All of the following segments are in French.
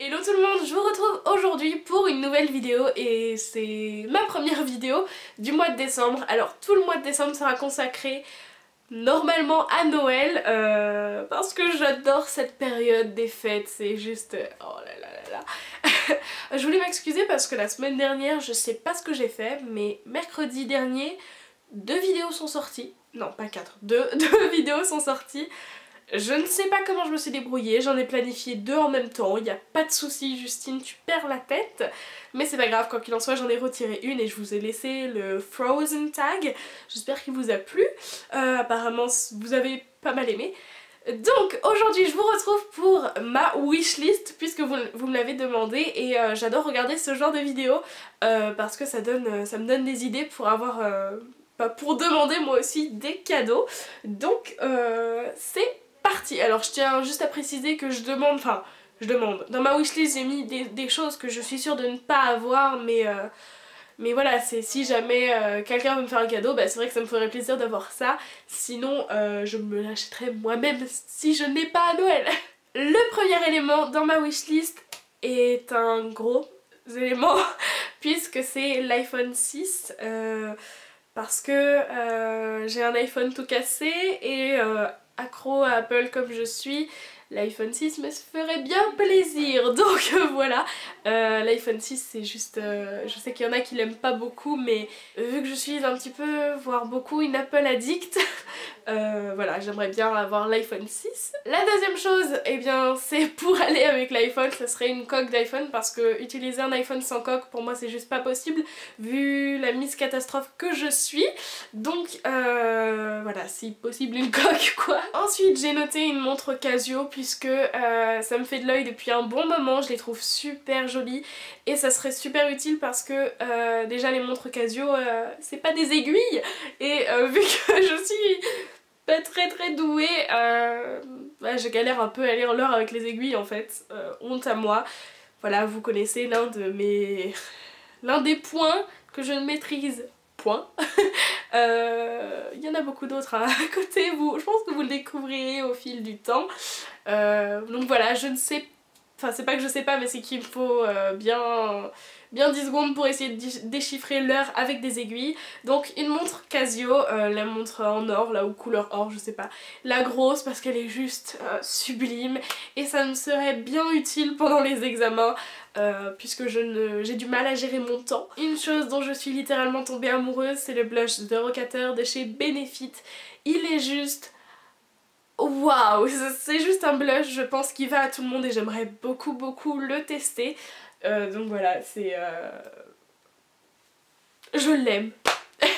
Hello tout le monde, je vous retrouve aujourd'hui pour une nouvelle vidéo et c'est ma première vidéo du mois de décembre. Alors tout le mois de décembre sera consacré normalement à Noël parce que j'adore cette période des fêtes, c'est juste... oh là là là là. Je voulais m'excuser parce que la semaine dernière, je sais pas ce que j'ai fait, mais mercredi dernier, 2 vidéos sont sorties. Non, pas 4, 2 vidéos sont sorties. Je ne sais pas comment je me suis débrouillée, j'en ai planifié 2 en même temps, il n'y a pas de souci Justine, tu perds la tête. Mais c'est pas grave, quoi qu'il en soit, j'en ai retiré une et je vous ai laissé le Frozen tag. J'espère qu'il vous a plu, apparemment vous avez pas mal aimé. Donc aujourd'hui je vous retrouve pour ma wishlist puisque vous me l'avez demandé et j'adore regarder ce genre de vidéos parce que ça me donne des idées pour avoir... pour demander moi aussi des cadeaux. Donc c'est parti. Alors je tiens juste à préciser que je demande, dans ma wishlist j'ai mis des choses que je suis sûre de ne pas avoir mais voilà, c'est si jamais quelqu'un veut me faire un cadeau, bah, c'est vrai que ça me ferait plaisir d'avoir ça. Sinon je me l'achèterais moi-même si je n'ai pas à Noël. Le premier élément dans ma wishlist est un gros élément puisque c'est l'iPhone 6 parce que j'ai un iPhone tout cassé et accro à Apple comme je suis, l'iPhone 6 me ferait bien plaisir. Donc voilà, l'iPhone 6 c'est juste... je sais qu'il y en a qui l'aiment pas beaucoup mais vu que je suis un petit peu, voire beaucoup, une Apple addict, voilà, j'aimerais bien avoir l'iPhone 6. La deuxième chose, eh bien c'est pour aller avec l'iPhone, ce serait une coque d'iPhone parce que utiliser un iPhone sans coque pour moi c'est juste pas possible vu la mise catastrophe que je suis. Donc voilà, si possible une coque quoi. Ensuite j'ai noté une montre Casio puisque ça me fait de l'œil depuis un bon moment, je les trouve super jolies et ça serait super utile parce que déjà les montres Casio c'est pas des aiguilles et vu que je suis pas très douée, ouais, je galère un peu à lire l'heure avec les aiguilles en fait, honte à moi. Voilà, vous connaissez l'un des points que je ne maîtrise point. Il y en a beaucoup d'autres hein, à côté, je pense que vous le découvrirez au fil du temps. Donc voilà, je ne sais, enfin c'est pas que je sais pas mais c'est qu'il me faut bien 10 secondes pour essayer de déchiffrer l'heure avec des aiguilles. Donc une montre Casio, la montre en or là ou couleur or je sais pas, la grosse parce qu'elle est juste sublime et ça me serait bien utile pendant les examens puisque j'ai du mal à gérer mon temps. Une chose dont je suis littéralement tombée amoureuse c'est le blush de Rocateur de chez Benefit. Il est juste... waouh, c'est juste un blush je pense qui va à tout le monde et j'aimerais beaucoup le tester. Donc voilà, c'est... je l'aime.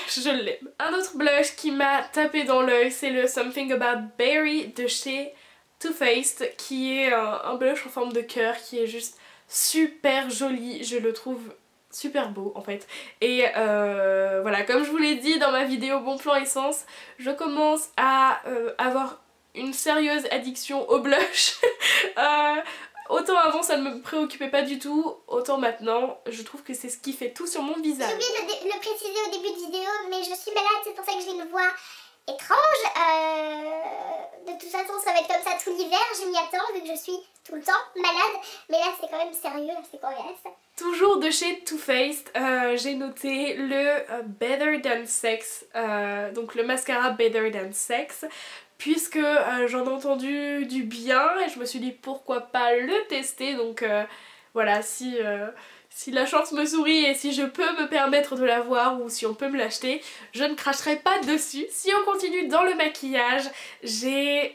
Je l'aime. Un autre blush qui m'a tapé dans l'œil, c'est le Something About Berry de chez Too Faced, qui est un blush en forme de cœur, qui est juste super joli. Je le trouve super beau en fait. Et voilà, comme je vous l'ai dit dans ma vidéo Bon Plan Essence, je commence à avoir une sérieuse addiction au blush. Autant avant ça ne me préoccupait pas du tout, autant maintenant je trouve que c'est ce qui fait tout sur mon visage. J'ai oublié de le préciser au début de vidéo, mais je suis malade, c'est pour ça que j'ai une voix étrange. De toute façon ça va être comme ça tout l'hiver, je m'y attends vu que je suis tout le temps malade, mais là c'est quand même sérieux, c'est coriace. Toujours de chez Too Faced, j'ai noté le Better Than Sex, donc le mascara Better Than Sex, puisque j'en ai entendu du bien et je me suis dit pourquoi pas le tester. Donc voilà, si la chance me sourit et si je peux me permettre de l'avoir ou si on peut me l'acheter, je ne cracherai pas dessus. Si on continue dans le maquillage, j'ai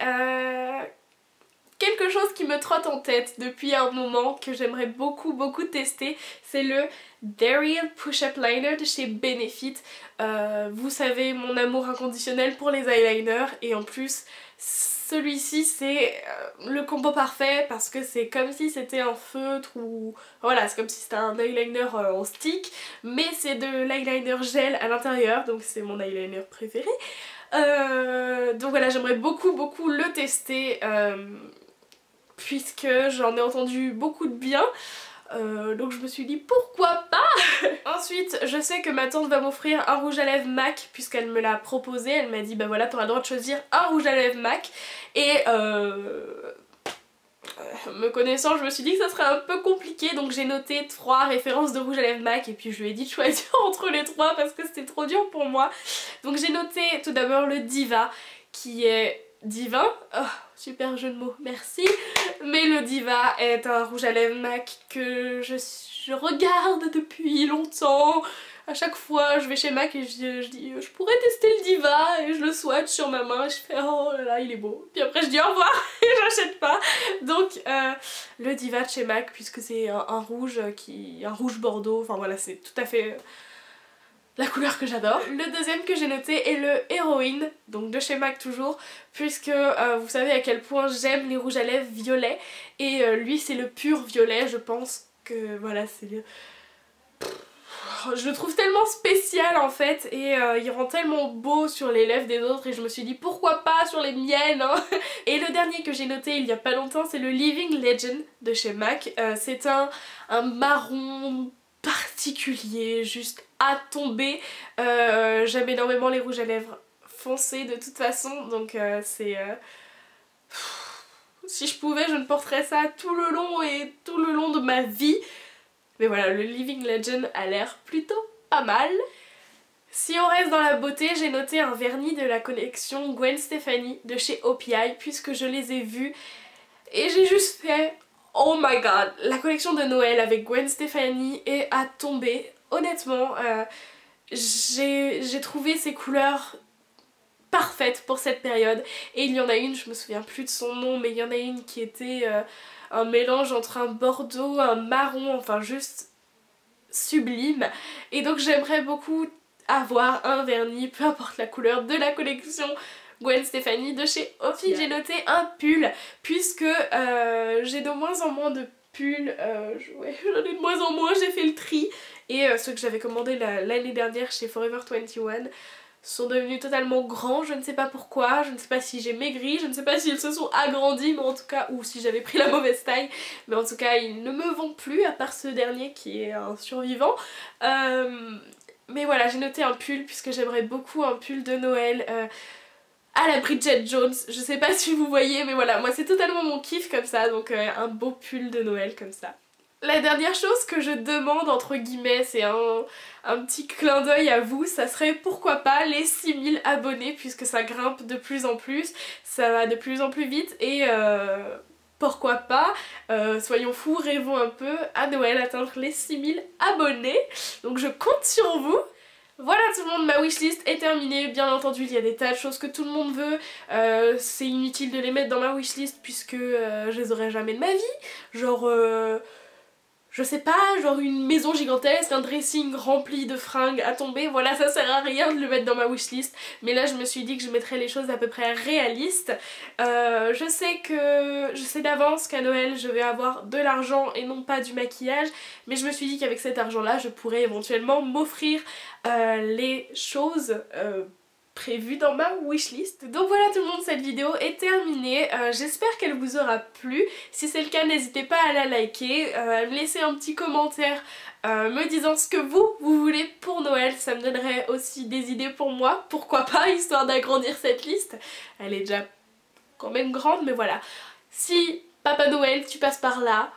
quelque chose qui me trotte en tête depuis un moment que j'aimerais beaucoup tester, c'est le Daryl Push-Up Liner de chez Benefit. Vous savez mon amour inconditionnel pour les eyeliners et en plus celui-ci c'est le combo parfait parce que c'est comme si c'était un feutre ou... voilà, c'est comme si c'était un eyeliner en stick mais c'est de l'eyeliner gel à l'intérieur, donc c'est mon eyeliner préféré. Donc voilà, j'aimerais beaucoup le tester puisque j'en ai entendu beaucoup de bien. Donc je me suis dit pourquoi pas. Ensuite je sais que ma tante va m'offrir un rouge à lèvres MAC puisqu'elle me l'a proposé, elle m'a dit bah voilà t'auras le droit de choisir un rouge à lèvres MAC et me connaissant, je me suis dit que ça serait un peu compliqué, donc j'ai noté 3 références de rouge à lèvres MAC et puis je lui ai dit de choisir entre les 3 parce que c'était trop dur pour moi. Donc j'ai noté tout d'abord le Diva qui est divin, oh, super jeu de mots, merci. Mais le Diva est un rouge à lèvres MAC que je regarde depuis longtemps. À chaque fois je vais chez MAC et je dis je pourrais tester le Diva et je le swatch sur ma main et je fais oh là là il est beau. Puis après je dis au revoir et j'achète pas. Donc le Diva de chez MAC puisque c'est un rouge un rouge bordeaux, enfin voilà c'est tout à fait la couleur que j'adore. Le deuxième que j'ai noté est le Héroïne, donc de chez MAC toujours, puisque vous savez à quel point j'aime les rouges à lèvres violets et lui c'est le pur violet, je pense que voilà c'est le... Je le trouve tellement spécial en fait et il rend tellement beau sur les lèvres des autres et je me suis dit pourquoi pas sur les miennes hein. Et le dernier que j'ai noté il y a pas longtemps c'est le Living Legend de chez MAC. C'est un marron particulier, juste à tomber. J'aime énormément les rouges à lèvres foncés de toute façon donc c'est... Si je pouvais je ne porterais ça tout le long et tout le long de ma vie. Mais voilà, le Living Legend a l'air plutôt pas mal. Si on reste dans la beauté, j'ai noté un vernis de la collection Gwen Stefani de chez OPI puisque je les ai vus et j'ai juste fait oh my god, la collection de Noël avec Gwen Stefani est à tomber. Honnêtement, j'ai trouvé ces couleurs parfaites pour cette période et il y en a une, je me souviens plus de son nom, mais il y en a une qui était... un mélange entre un bordeaux, un marron, enfin juste sublime. Et donc j'aimerais beaucoup avoir un vernis, peu importe la couleur, de la collection Gwen Stefani de chez OPI. J'ai noté un pull puisque j'ai de moins en moins de pulls, ouais, j'en ai de moins en moins, j'ai fait le tri. Et ceux que j'avais commandés l'année dernière chez Forever 21 sont devenus totalement grands, je ne sais pas pourquoi, je ne sais pas si j'ai maigri, je ne sais pas s'ils se sont agrandis, mais en tout cas, ou si j'avais pris la mauvaise taille, mais en tout cas ils ne me vont plus, à part ce dernier qui est un survivant. Mais voilà, j'ai noté un pull puisque j'aimerais beaucoup un pull de Noël à la Bridget Jones, je sais pas si vous voyez, mais voilà, moi c'est totalement mon kiff comme ça, donc un beau pull de Noël comme ça. La dernière chose que je demande entre guillemets, c'est un petit clin d'œil à vous, ça serait pourquoi pas les 6000 abonnés puisque ça grimpe de plus en plus, ça va de plus en plus vite et pourquoi pas, soyons fous, rêvons un peu à Noël atteindre les 6000 abonnés, donc je compte sur vous. Voilà tout le monde, ma wishlist est terminée, bien entendu il y a des tas de choses que tout le monde veut, c'est inutile de les mettre dans ma wishlist puisque je les aurai jamais de ma vie, genre... je sais pas, genre une maison gigantesque, un dressing rempli de fringues à tomber, voilà ça sert à rien de le mettre dans ma wishlist. Mais là je me suis dit que je mettrais les choses à peu près réalistes. Je sais d'avance qu'à Noël je vais avoir de l'argent et non pas du maquillage. Mais je me suis dit qu'avec cet argent là je pourrais éventuellement m'offrir les choses prévu dans ma wishlist. Donc voilà tout le monde, cette vidéo est terminée, j'espère qu'elle vous aura plu. Si c'est le cas n'hésitez pas à la liker, à me laisser un petit commentaire me disant ce que vous voulez pour Noël, ça me donnerait aussi des idées pour moi, pourquoi pas, histoire d'agrandir cette liste. Elle est déjà quand même grande mais voilà. Si Papa Noël tu passes par là,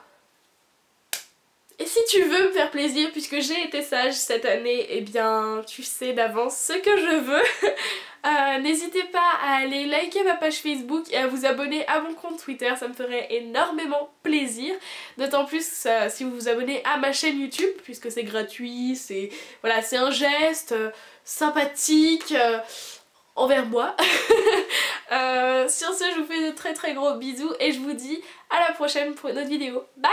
et si tu veux me faire plaisir puisque j'ai été sage cette année, eh bien tu sais d'avance ce que je veux. N'hésitez pas à aller liker ma page Facebook et à vous abonner à mon compte Twitter, ça me ferait énormément plaisir. D'autant plus si vous vous abonnez à ma chaîne YouTube puisque c'est gratuit, c'est voilà, c'est un geste sympathique envers moi. Sur ce je vous fais de très gros bisous et je vous dis à la prochaine pour une autre vidéo. Bye!